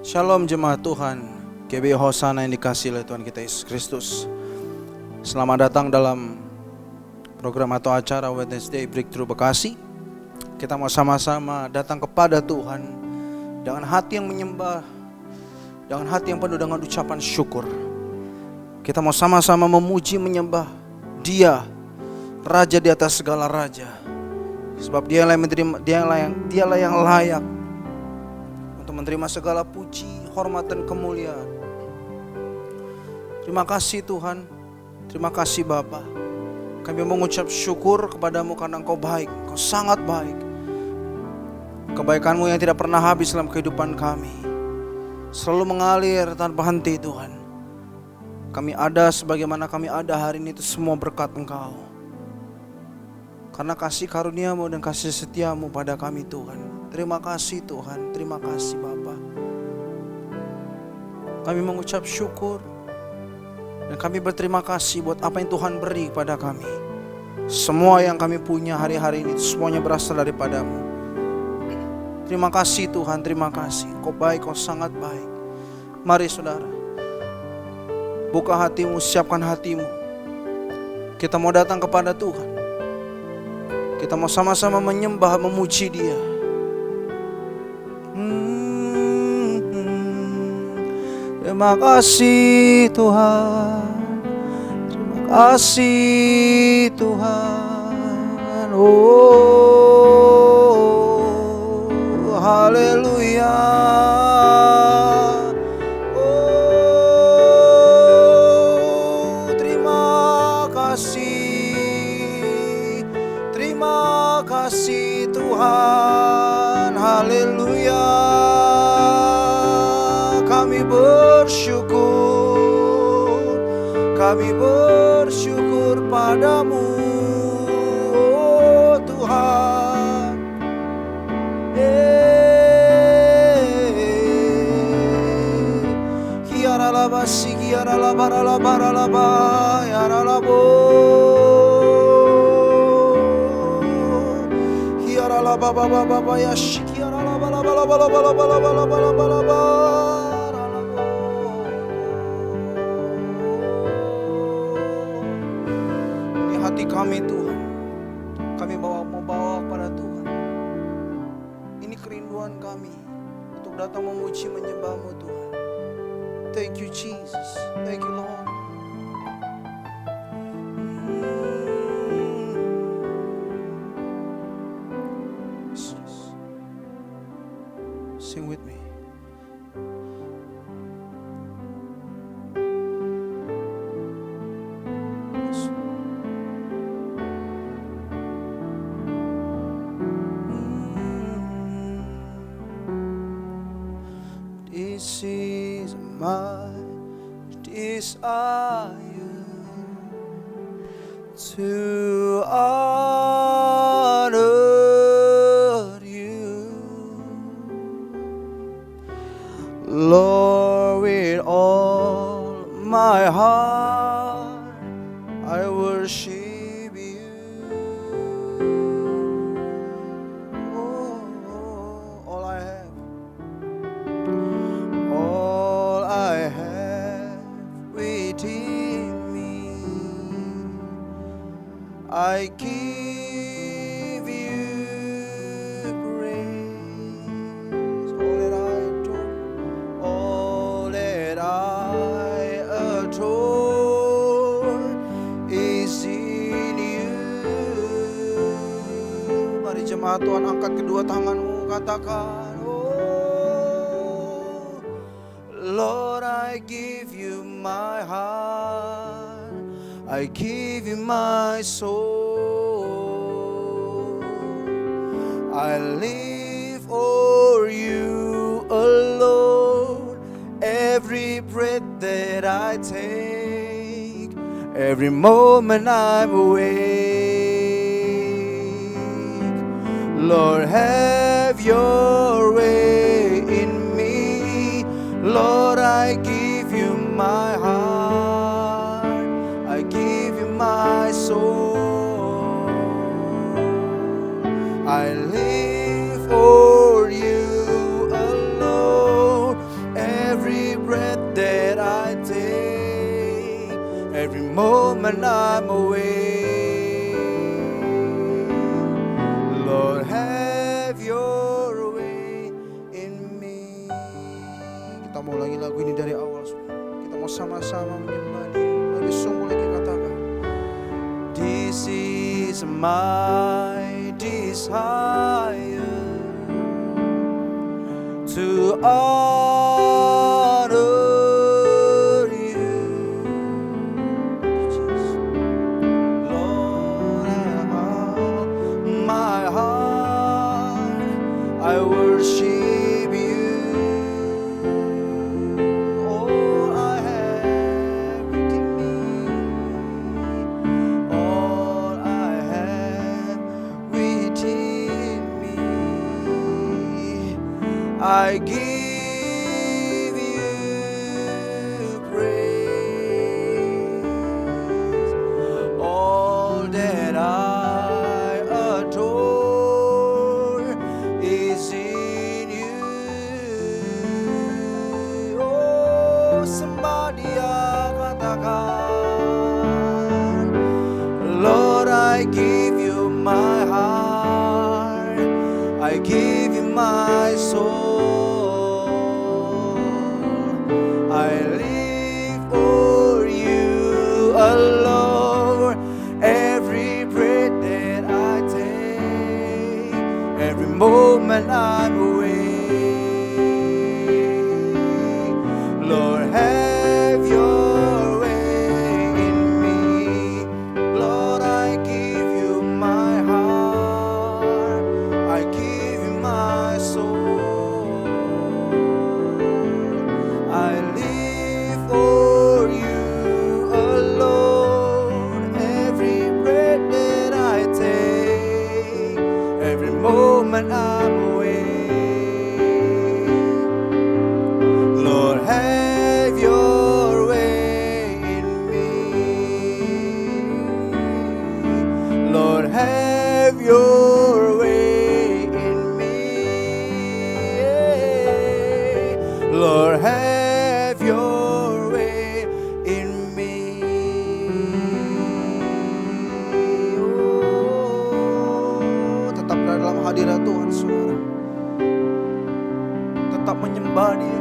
Shalom jemaat Tuhan, GB Hosana yang dikasihi oleh Tuhan kita Yesus Kristus. Selamat datang dalam program atau acara Wednesday Breakthrough Bekasi. Kita mau sama-sama datang kepada Tuhan dengan hati yang menyembah, dengan hati yang penuh dengan ucapan syukur. Kita mau sama-sama memuji menyembah Dia, Raja di atas segala raja. Sebab Dialah yang layak menerima segala puji, hormat dan kemuliaan. Terima kasih Tuhan, terima kasih Bapa. Kami mengucap syukur kepadamu karena Engkau baik, Engkau sangat baik. Kebaikan-Mu yang tidak pernah habis dalam kehidupan kami selalu mengalir tanpa henti Tuhan. Kami ada sebagaimana kami ada hari ini itu semua berkat Engkau. Karena kasih karunia-Mu dan kasih setia-Mu pada kami Tuhan. Terima kasih Tuhan, terima kasih Bapa. Kami mengucap syukur dan kami berterima kasih buat apa yang Tuhan beri kepada kami. Semua yang kami punya hari-hari ini semuanya berasal daripada-Mu. Terima kasih Tuhan, terima kasih. Kau baik, Kau sangat baik. Mari saudara, buka hatimu, siapkan hatimu. Kita mau datang kepada Tuhan. Kita mau sama-sama menyembah, memuji Dia. Terima kasih Tuhan, terima kasih Tuhan. Oh, haleluya. Oh, terima kasih Tuhan. Haleluya. Kami bersyukur padamu, oh Tuhan. Kiara labasi, kiara labara labara laba, kiara labo, kiara laba baba baba yashi, kiara laba laba laba laba laba laba laba laba laba. Hati kami Tuhan, kami mau bawa kepada Tuhan. Ini kerinduan kami untuk datang memuji menyembah-Mu Tuhan. Thank you Jesus, thank you Lord. Sing with me. This is my desire to honor You, Lord, with all my heart I worship You. Oh, all I have within me, I give You praise. All that I adore is in You. Mari jemaat Tuhan, angkat kedua tanganmu, katakan, oh Lord, I give You my heart, I give You my soul. I live for You alone. Every breath that I take, every moment I'm awake, Lord, have Your way in me. Lord, I give You my heart, I give You my soul. I live for You alone. moment I'm away. Lord, have your way in me. Kita mau lagi lagu ini dari awal. Kita mau sama-sama menyembah Dia. Lebih sungguh lagi katakan, this is my desire to honor you. Lord, my heart, I worship you. All I have within me, all I have within me, I give you praise. All that I adore is in you. Oh, somebody katakan, Lord, I give you my heart, I give you my soul. I live for you alone. Every breath that I take, every moment I'm away. Lord, have your way in me. Lord, I give you my heart, I give you my soul. I live for you alone. Every breath that I take, every moment I'm away. Lord, have your way in me. Lord, have your way in me. Lord, have your way in me. Oh, tetap dalam hadirat Tuhan, saudara. Tetap menyembah Dia.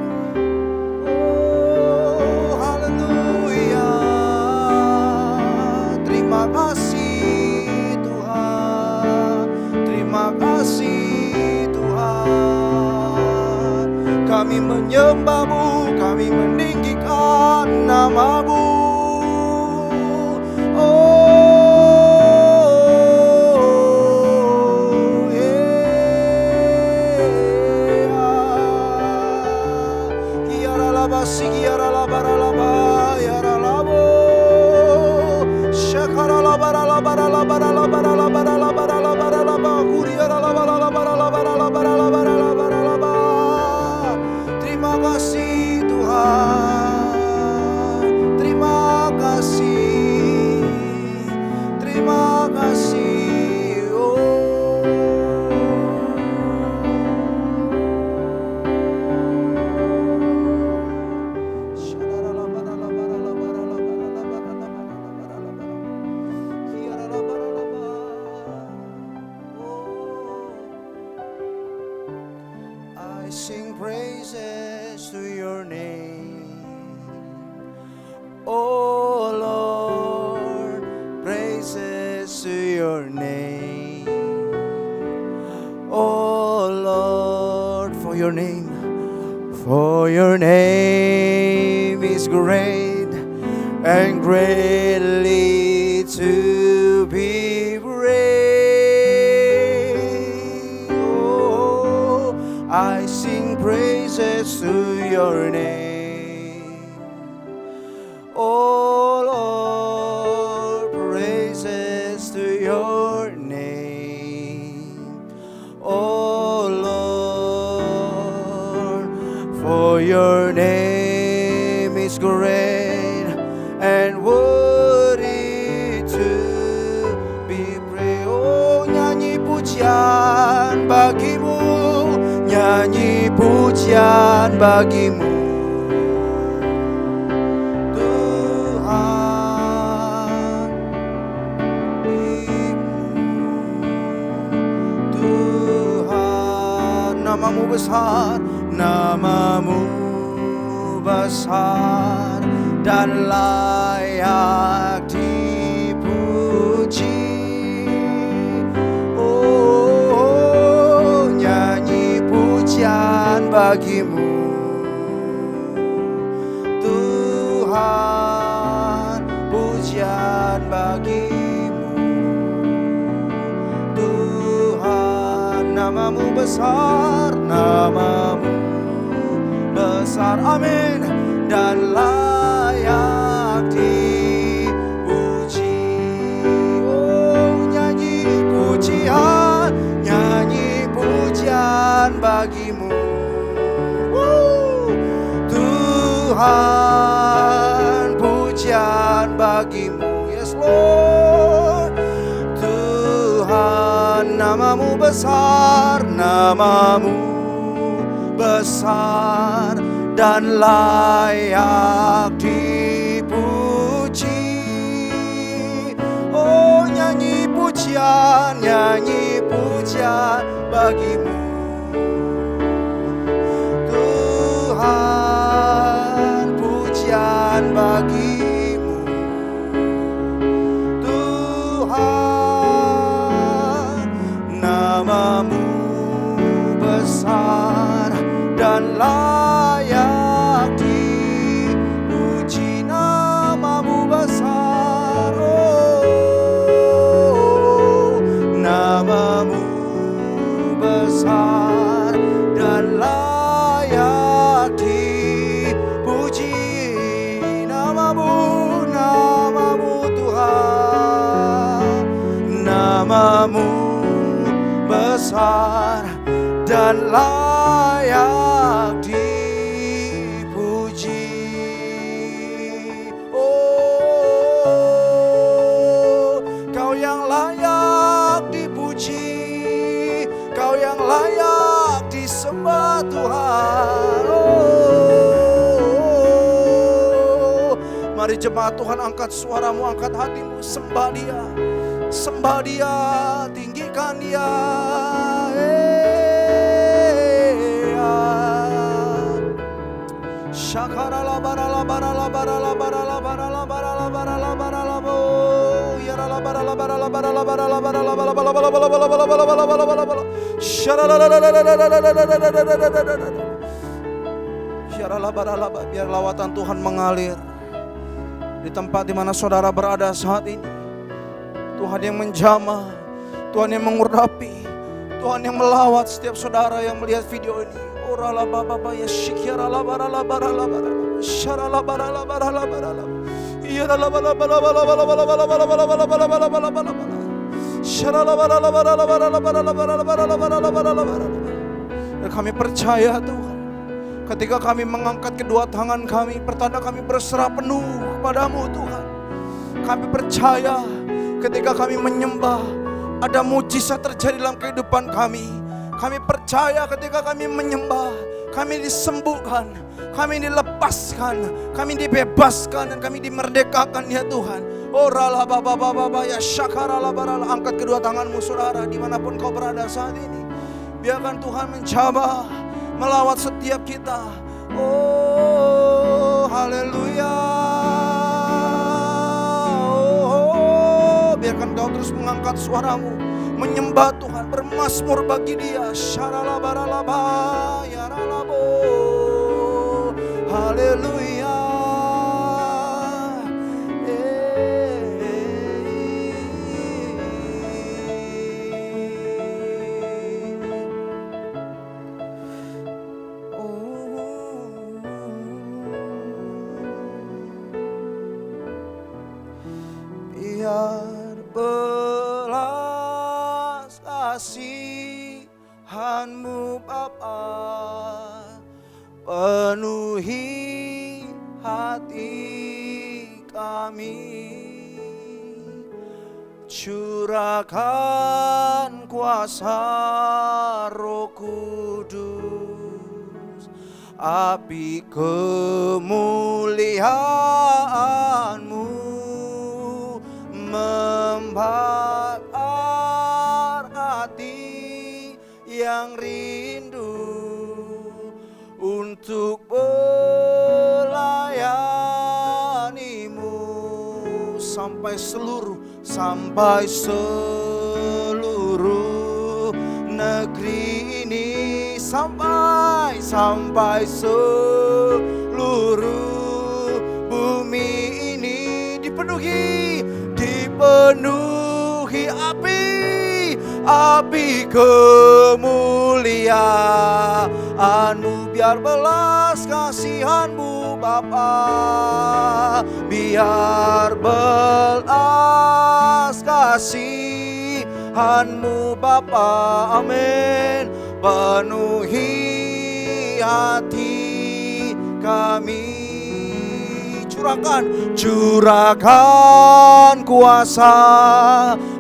Oh, haleluya. Terima kasih Tuhan. Terima kasih Tuhan. Kami menyembah-Mu, kami meninggikan nama-Mu. Oh, yeah. Kiara labasi, kiara labara laba, yara labo. Shakara labara labara labara labara labara labara labara laba, kuriara labara labara labara labara labara labara laba. Terima kasih Tuhan, terima kasih, terima kasih. Oh, I sing praises to your name, oh Lord, praises to your name, oh Lord, for your name is great and greatly to be praised. Oh, I sing praises to your name, oh Lord, praises to your name, oh Lord, for your name is great and worthy to be praised. Oh, nyanyi pujian bagimu, nyanyi pujian bagimu Tuhan. namamu besar, namamu besar dan layak dipuji. Oh, nyanyi pujian bagimu Tuhan, pujian bagimu Tuhan. Namamu besar, namamu besar, amin, dan layak dipuji. Oh, nyanyi pujian, nyanyi pujian bagimu Tuhan, pujian bagimu, yes Lord. Tuhan, namamu besar, namamu besar dan layak dipuji. Oh, nyanyi pujian bagimu Tuhan, pujian bagimu Tuhan. Namamu besar dan layak dipuji. Namamu besar, oh, namamu besar dan layak dipuji. Namamu Tuhan, namamu besar dan layak dipuji. Oh, Kau yang layak dipuji, Kau yang layak disembah Tuhan. Oh, mari jemaat Tuhan, angkat suaramu, angkat hatimu, sembah Dia, tinggikan Dia. Shakarala barala barala barala barala barala barala barala barala bo yarala barala barala barala barala barala barala barala barala barala barala barala yarala barala. Biar lawatan Tuhan mengalir di tempat di mana saudara berada saat ini. Tuhan yang menjamah, Tuhan yang mengurapi, Tuhan yang melawat setiap saudara yang melihat video ini. Orala baba ya shikyara la barala barala barala sharala barala barala barala yarala barala barala barala barala barala barala barala barala sharala barala barala barala barala barala barala barala barala barala. Dan kami percaya Tuhan, ketika kami mengangkat kedua tangan kami, pertanda kami berserah penuh kepadamu Tuhan. Kami percaya ketika kami menyembah, ada mujizat terjadi dalam kehidupan kami. Kami percaya ketika kami menyembah, kami disembuhkan, kami dilepaskan, kami dibebaskan, dan kami dimerdekakan ya Tuhan. Orala baba baba ya syakarala barala. Angkat kedua tanganmu saudara, dimanapun kau berada saat ini. Biarkan Tuhan menjamah, melawat setiap kita. Oh, haleluya. Oh, biarkan kau terus mengangkat suaramu, menyembah Tuhan, bermazmur bagi Dia. Syarala baralaba yaralabo. Haleluya. Biar belas kasihan-Mu Bapa penuhi hati kami, curahkan kuasa Roh Kudus, api kemuliaan-Mu membakar hati yang rindu untuk melayanimu sampai seluruh negeri ini, sampai seluruh bumi ini dipenuhi api kemuliaan-Mu, biar belas kasihan-Mu Bapa, biar belas kasihan-Mu Bapa, amin. Penuhi hati kami, curahkan kuasa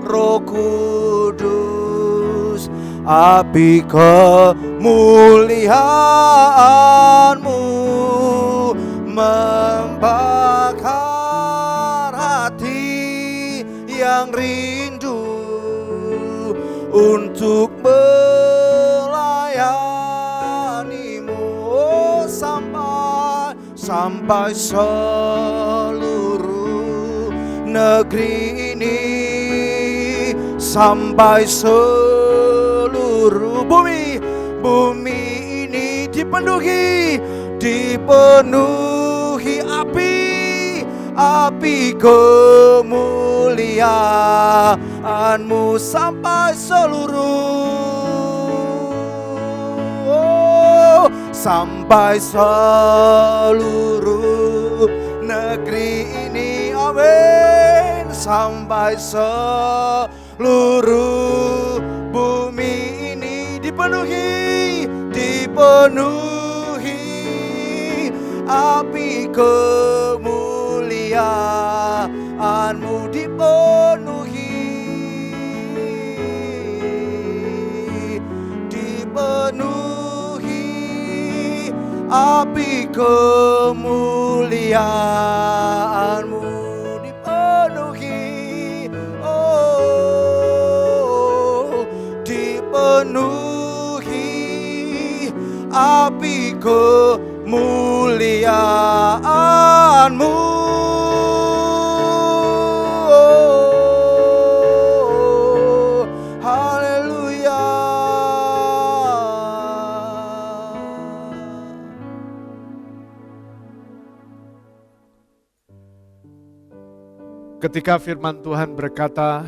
Roh Kudus, api kemuliaan-Mu membakar hati yang rindu untuk melayani-Mu, sampai seluruh negeri ini, sampai seluruh bumi ini dipenuhi api kemuliaan-Mu sampai seluruh negeri ini, amin. Sampai seluruh bumi ini dipenuhi api kemuliaan-Mu, dipenuhi api kemuliaan-Mu, dipenuhi api kemuliaan-Mu. Haleluya. Ketika firman Tuhan berkata,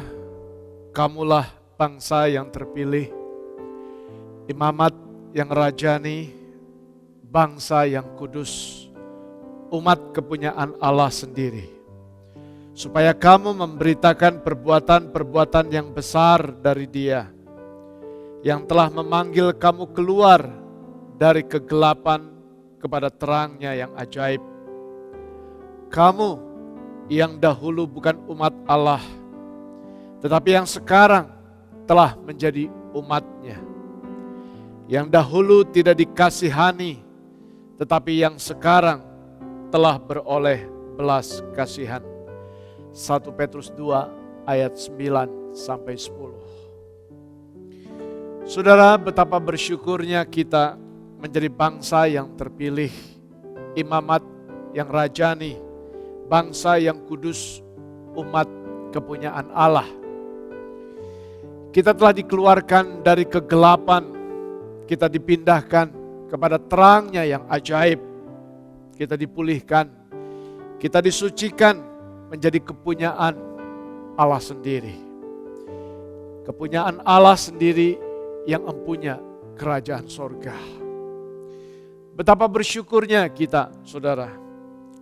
kamulah bangsa yang terpilih, imamat yang rajani, bangsa yang kudus, umat kepunyaan Allah sendiri, supaya kamu memberitakan perbuatan-perbuatan yang besar dari Dia, yang telah memanggil kamu keluar dari kegelapan kepada terang-Nya yang ajaib. Kamu yang dahulu bukan umat Allah, tetapi yang sekarang telah menjadi umat-Nya. Yang dahulu tidak dikasihani, tetapi yang sekarang telah beroleh belas kasihan. 1 Petrus 2 ayat 9 sampai 10. Saudara, betapa bersyukurnya kita menjadi bangsa yang terpilih, imamat yang rajani, bangsa yang kudus, umat kepunyaan Allah. Kita telah dikeluarkan dari kegelapan, kita dipindahkan kepada terang-Nya yang ajaib. Kita dipulihkan, kita disucikan menjadi kepunyaan Allah sendiri. Kepunyaan Allah sendiri yang empunya kerajaan sorga. Betapa bersyukurnya kita, saudara,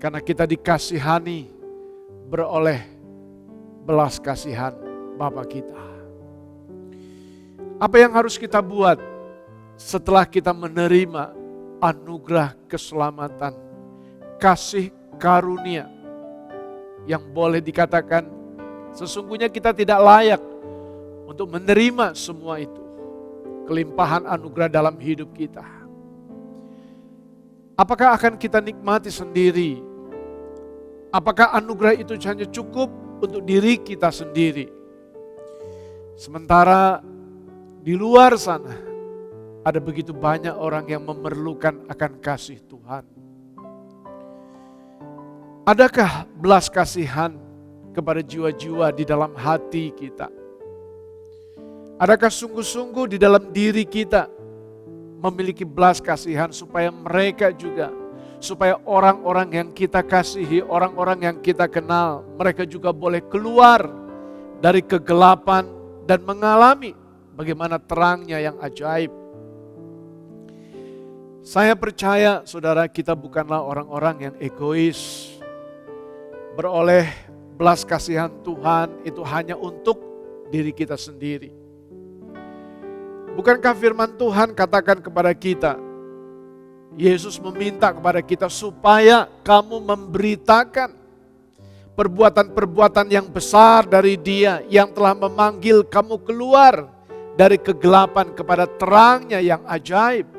karena kita dikasihani, beroleh belas kasihan Bapa kita. Apa yang harus kita buat setelah kita menerima anugerah keselamatan, kasih karunia yang boleh dikatakan sesungguhnya kita tidak layak untuk menerima semua itu, kelimpahan anugerah dalam hidup kita. Apakah akan kita nikmati sendiri? Apakah anugerah itu hanya cukup untuk diri kita sendiri? Sementara di luar sana ada begitu banyak orang yang memerlukan akan kasih Tuhan. Adakah belas kasihan kepada jiwa-jiwa di dalam hati kita? Adakah sungguh-sungguh di dalam diri kita memiliki belas kasihan supaya mereka juga, supaya orang-orang yang kita kasihi, orang-orang yang kita kenal, mereka juga boleh keluar dari kegelapan dan mengalami bagaimana terangnya yang ajaib. Saya percaya saudara, kita bukanlah orang-orang yang egois. Beroleh belas kasihan Tuhan itu hanya untuk diri kita sendiri. Bukankah firman Tuhan katakan kepada kita, Yesus meminta kepada kita supaya kamu memberitakan perbuatan-perbuatan yang besar dari Dia yang telah memanggil kamu keluar dari kegelapan kepada terangnya yang ajaib.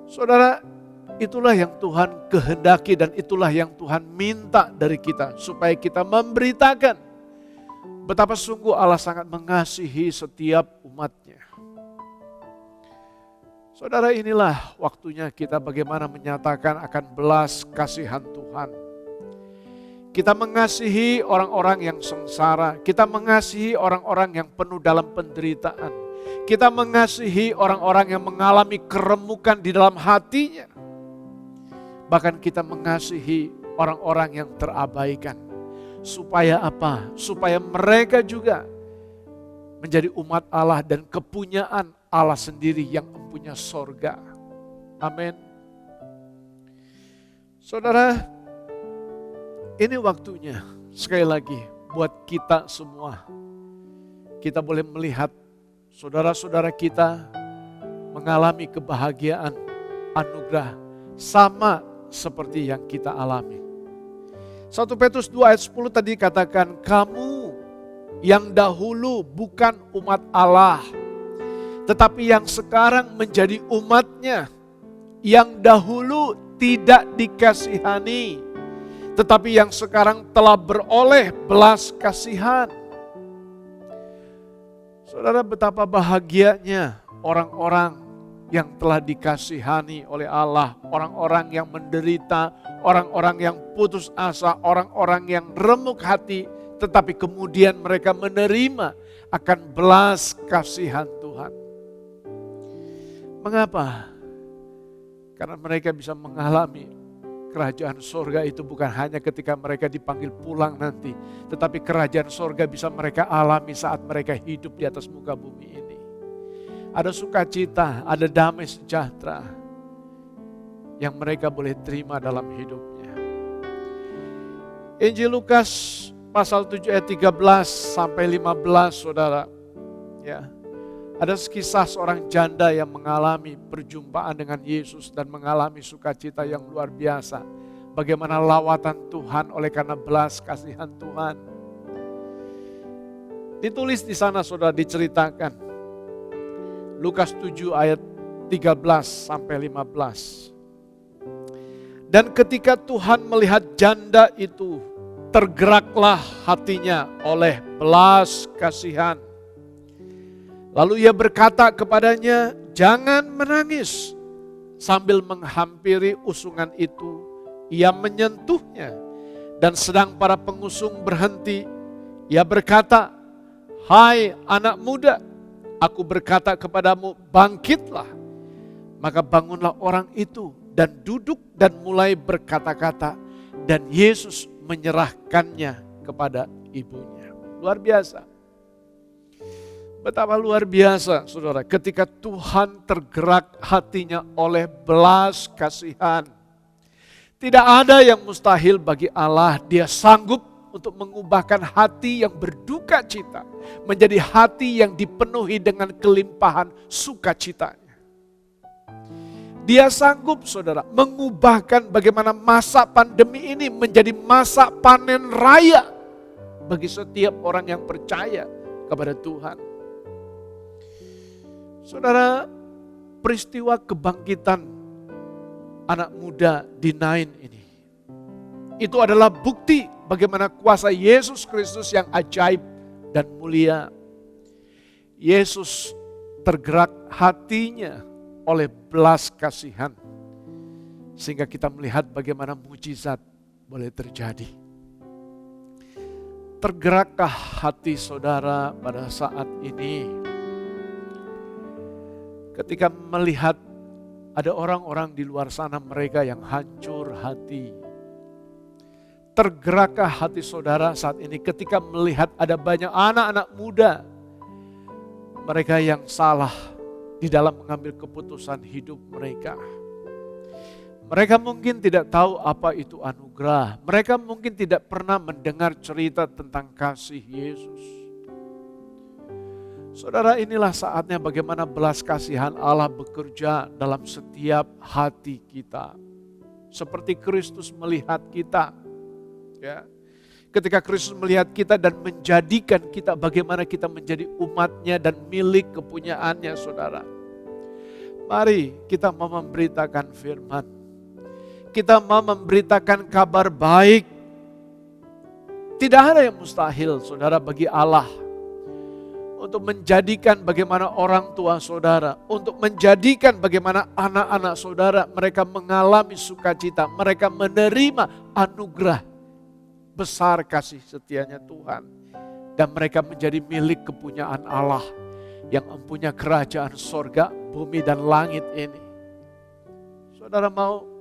Saudara, itulah yang Tuhan kehendaki dan itulah yang Tuhan minta dari kita. Supaya kita memberitakan betapa sungguh Allah sangat mengasihi setiap umatnya. Saudara, inilah waktunya kita bagaimana menyatakan akan belas kasihan Tuhan. Kita mengasihi orang-orang yang sengsara. Kita mengasihi orang-orang yang penuh dalam penderitaan. Kita mengasihi orang-orang yang mengalami keremukan di dalam hatinya. Bahkan kita mengasihi orang-orang yang terabaikan. Supaya apa? Supaya mereka juga menjadi umat Allah dan kepunyaan Allah sendiri yang mempunyai sorga. Amin. Saudara, ini waktunya sekali lagi buat kita semua. Kita boleh melihat saudara-saudara kita mengalami kebahagiaan, anugerah sama seperti yang kita alami. 1 Petrus 2 ayat 10 tadi katakan, kamu yang dahulu bukan umat Allah, tetapi yang sekarang menjadi umatnya, yang dahulu tidak dikasihani, tetapi yang sekarang telah beroleh belas kasihan. Saudara, betapa bahagianya orang-orang yang telah dikasihani oleh Allah, orang-orang yang menderita, orang-orang yang putus asa, orang-orang yang remuk hati, tetapi kemudian mereka menerima akan belas kasihan Tuhan. Mengapa? Karena mereka bisa mengalami kerajaan sorga itu bukan hanya ketika mereka dipanggil pulang nanti, tetapi kerajaan sorga bisa mereka alami saat mereka hidup di atas muka bumi ini. Ada sukacita, ada damai sejahtera yang mereka boleh terima dalam hidupnya. Injil Lukas pasal 7 ayat 13 sampai 15, saudara. Ya. Ada kisah seorang janda yang mengalami perjumpaan dengan Yesus dan mengalami sukacita yang luar biasa. Bagaimana lawatan Tuhan oleh karena belas kasihan Tuhan. Ditulis di sana, saudara, diceritakan. Lukas 7 ayat 13 sampai 15. Dan ketika Tuhan melihat janda itu, tergeraklah hatinya oleh belas kasihan. Lalu ia berkata kepadanya, jangan menangis. Sambil menghampiri usungan itu, ia menyentuhnya. Dan sedang para pengusung berhenti, ia berkata, hai anak muda, aku berkata kepadamu, bangkitlah. Maka bangunlah orang itu dan duduk dan mulai berkata-kata. Dan Yesus menyerahkannya kepada ibunya. Luar biasa. Betapa luar biasa, saudara, ketika Tuhan tergerak hatinya oleh belas kasihan. Tidak ada yang mustahil bagi Allah. Dia sanggup untuk mengubahkan hati yang berduka cita menjadi hati yang dipenuhi dengan kelimpahan sukacitanya. Dia sanggup, saudara, mengubahkan bagaimana masa pandemi ini menjadi masa panen raya bagi setiap orang yang percaya kepada Tuhan. Saudara, peristiwa kebangkitan anak muda di Nain ini, itu adalah bukti bagaimana kuasa Yesus Kristus yang ajaib dan mulia. Yesus tergerak hatinya oleh belas kasihan. Sehingga kita melihat bagaimana mujizat boleh terjadi. Tergerakkah hati saudara pada saat ini ketika melihat ada orang-orang di luar sana mereka yang hancur hati? Tergerakkah hati saudara saat ini ketika melihat ada banyak anak-anak muda mereka yang salah di dalam mengambil keputusan hidup mereka? Mereka mungkin tidak tahu apa itu anugerah. Mereka mungkin tidak pernah mendengar cerita tentang kasih Yesus. Saudara, inilah saatnya bagaimana belas kasihan Allah bekerja dalam setiap hati kita. Seperti Kristus melihat kita. Ya. Ketika Kristus melihat kita dan menjadikan kita bagaimana kita menjadi umatnya dan milik kepunyaannya, saudara. Mari kita mau memberitakan firman. Kita mau memberitakan kabar baik. Tidak ada yang mustahil, saudara, bagi Allah. Untuk menjadikan bagaimana orang tua saudara, untuk menjadikan bagaimana anak-anak saudara, mereka mengalami sukacita, mereka menerima anugerah besar kasih setianya Tuhan. Dan mereka menjadi milik kepunyaan Allah yang mempunyai kerajaan sorga, bumi dan langit ini. Saudara mau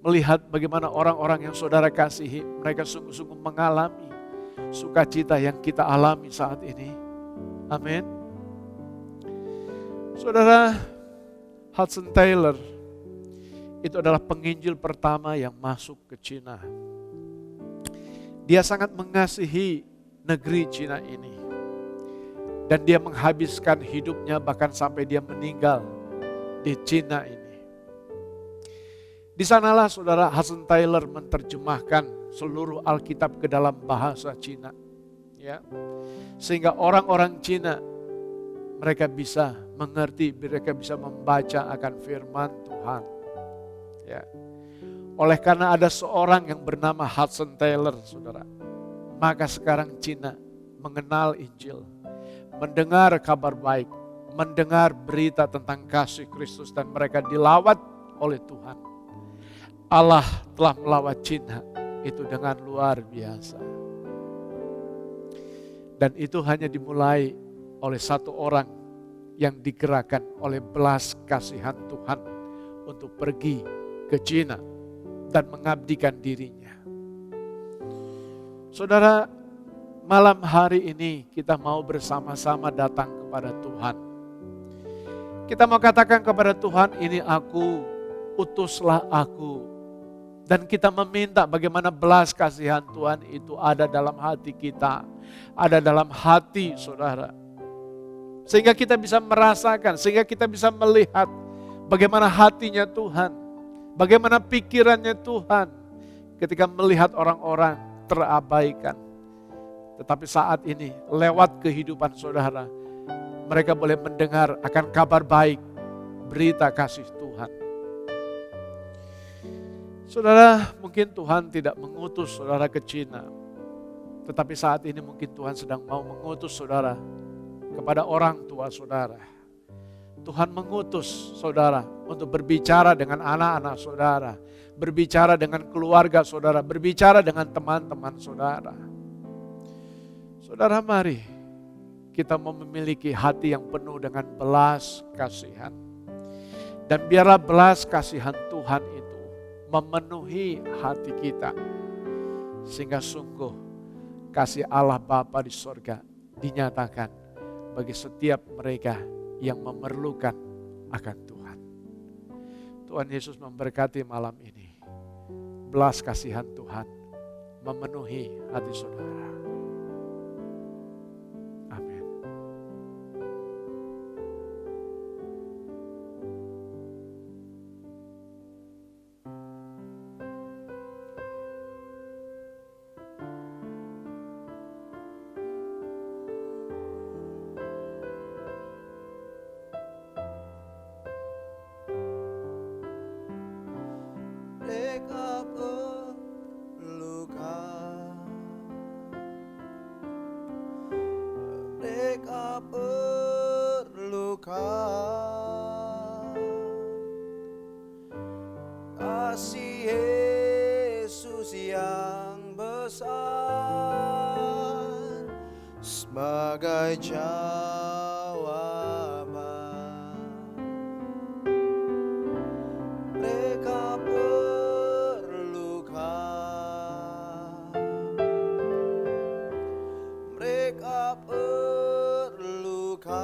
melihat bagaimana orang-orang yang saudara kasihi, mereka sungguh-sungguh mengalami sukacita yang kita alami saat ini. Amin. Saudara, Hudson Taylor itu adalah penginjil pertama yang masuk ke Cina. Dia sangat mengasihi negeri Cina ini. Dan dia menghabiskan hidupnya bahkan sampai dia meninggal di Cina ini. Di sanalah saudara Hudson Taylor menerjemahkan seluruh Alkitab ke dalam bahasa Cina. Ya. Sehingga orang-orang Cina mereka bisa mengerti, mereka bisa membaca akan firman Tuhan. Ya. Oleh karena ada seorang yang bernama Hudson Taylor, saudara, maka sekarang Cina mengenal Injil, mendengar kabar baik, mendengar berita tentang kasih Kristus dan mereka dilawat oleh Tuhan. Allah telah melawat Cina itu dengan luar biasa. Dan itu hanya dimulai oleh satu orang yang digerakkan oleh belas kasihan Tuhan untuk pergi ke Cina dan mengabdikan dirinya. Saudara, malam hari ini kita mau bersama-sama datang kepada Tuhan. Kita mau katakan kepada Tuhan, ini aku, utuslah aku. Dan kita meminta bagaimana belas kasihan Tuhan itu ada dalam hati kita. Ada dalam hati saudara. Sehingga kita bisa merasakan, sehingga kita bisa melihat bagaimana hatinya Tuhan. Bagaimana pikirannya Tuhan ketika melihat orang-orang terabaikan. Tetapi saat ini lewat kehidupan saudara, mereka boleh mendengar akan kabar baik, berita kasih Tuhan. Saudara, mungkin Tuhan tidak mengutus saudara ke Cina. Tetapi saat ini mungkin Tuhan sedang mau mengutus saudara kepada orang tua saudara. Tuhan mengutus saudara untuk berbicara dengan anak-anak saudara. Berbicara dengan keluarga saudara. Berbicara dengan teman-teman saudara. Saudara, mari kita mau memiliki hati yang penuh dengan belas kasihan. Dan biarlah belas kasihan Tuhan itu memenuhi hati kita. Sehingga sungguh kasih Allah Bapa di sorga dinyatakan bagi setiap mereka yang memerlukan akan Tuhan. Tuhan Yesus memberkati malam ini. Belas kasihan Tuhan memenuhi hati saudara. Amin. Mereka perlukan yang besar sebagai jawaban. Mereka perlukan, mereka perlukan.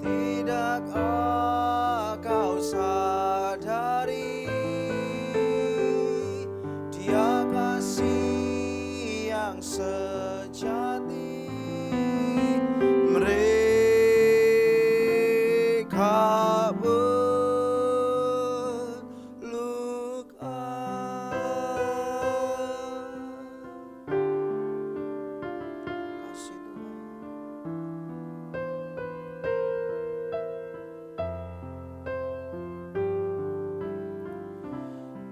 Tidakkah kau sadari Dia kasih yang sejati? Mereka perlukan. Kasih Tuhan.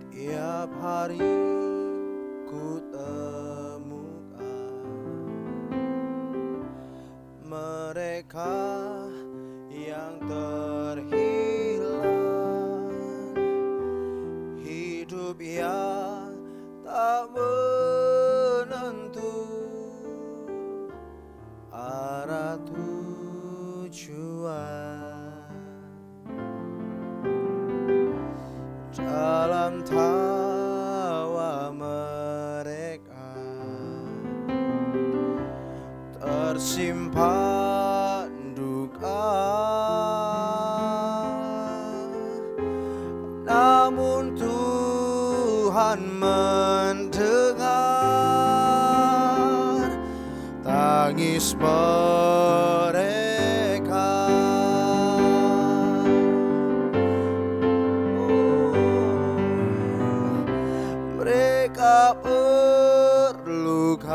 Tiap hari ku temukan mereka yang terhilang, hidup yang tak menentu, arah tujuan. Dalam tawa mereka tersimpan duka, namun Tuhan mendengar tangis mereka. Mereka perlukan,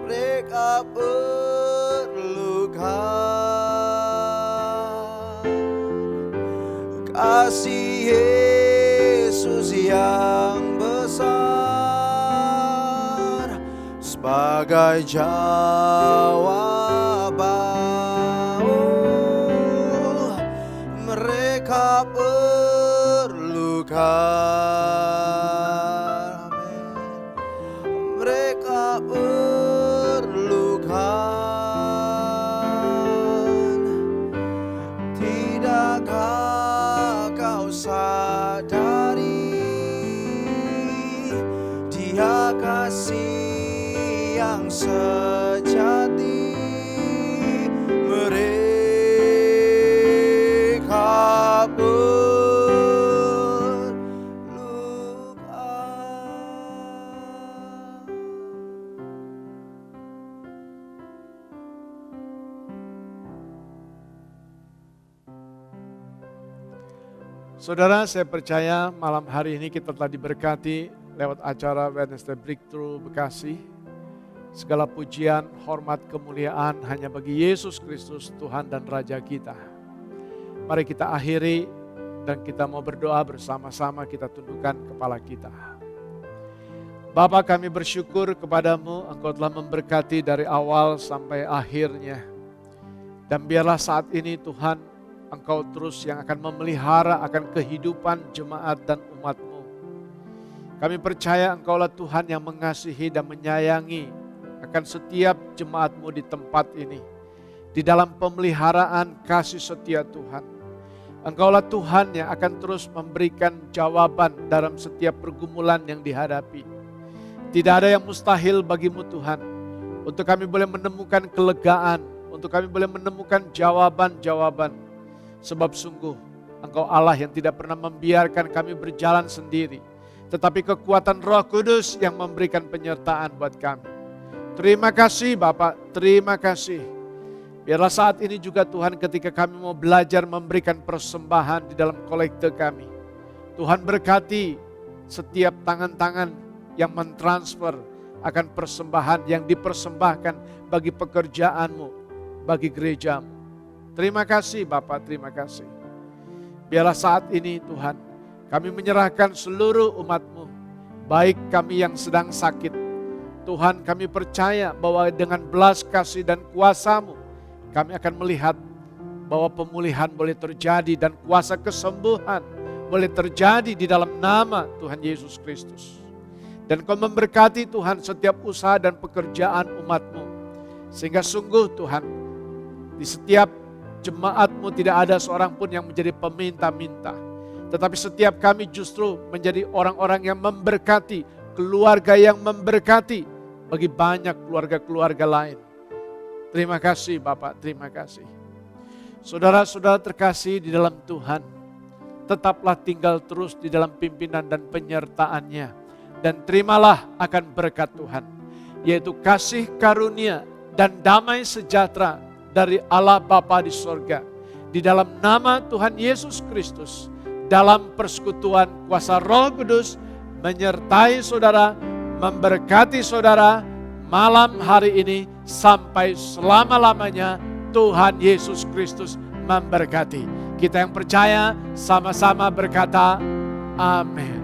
mereka perlukan kasih Yesus yang besar sebagai jawaban. Oh, mereka perlukan, mereka perlukan. Tidakkah kau sadari Dia kasih yang sejati? Mereka Saudara, saya percaya malam hari ini kita telah diberkati lewat acara Wednesday Breakthrough Bekasi. Segala pujian, hormat, kemuliaan hanya bagi Yesus Kristus, Tuhan dan Raja kita. Mari kita akhiri dan kita mau berdoa bersama-sama, kita tundukkan kepala kita. Bapa, kami bersyukur kepadamu, Engkau telah memberkati dari awal sampai akhirnya. Dan biarlah saat ini Tuhan, Engkau terus yang akan memelihara akan kehidupan jemaat dan umat-Mu. Kami percaya Engkaulah Tuhan yang mengasihi dan menyayangi akan setiap jemaat-Mu di tempat ini. Di dalam pemeliharaan kasih setia Tuhan. Engkaulah Tuhan yang akan terus memberikan jawaban dalam setiap pergumulan yang dihadapi. Tidak ada yang mustahil bagimu Tuhan. Untuk kami boleh menemukan kelegaan, untuk kami boleh menemukan jawaban-jawaban. Sebab sungguh Engkau Allah yang tidak pernah membiarkan kami berjalan sendiri. Tetapi kekuatan Roh Kudus yang memberikan penyertaan buat kami. Terima kasih Bapak, terima kasih. Biarlah saat ini juga Tuhan ketika kami mau belajar memberikan persembahan di dalam kolekte kami. Tuhan berkati setiap tangan-tangan yang mentransfer akan persembahan yang dipersembahkan bagi pekerjaan-Mu, bagi gereja-Mu. Terima kasih Bapak, terima kasih. Biarlah saat ini Tuhan, kami menyerahkan seluruh umat-Mu, baik kami yang sedang sakit. Tuhan, kami percaya bahwa dengan belas kasih dan kuasa-Mu, kami akan melihat bahwa pemulihan boleh terjadi dan kuasa kesembuhan boleh terjadi di dalam nama Tuhan Yesus Kristus. Dan Kau memberkati Tuhan setiap usaha dan pekerjaan umat-Mu. Sehingga sungguh Tuhan, di setiap jemaat-Mu tidak ada seorang pun yang menjadi peminta-minta. Tetapi setiap kami justru menjadi orang-orang yang memberkati, keluarga yang memberkati bagi banyak keluarga-keluarga lain. Terima kasih Bapak, terima kasih. Saudara-saudara terkasih di dalam Tuhan, tetaplah tinggal terus di dalam pimpinan dan penyertaan-Nya. Dan terimalah akan berkat Tuhan, yaitu kasih karunia dan damai sejahtera dari Allah Bapa di sorga. Di dalam nama Tuhan Yesus Kristus, dalam persekutuan kuasa Roh Kudus, menyertai saudara, memberkati saudara, malam hari ini sampai selama-lamanya. Tuhan Yesus Kristus memberkati. Kita yang percaya sama-sama berkata amin.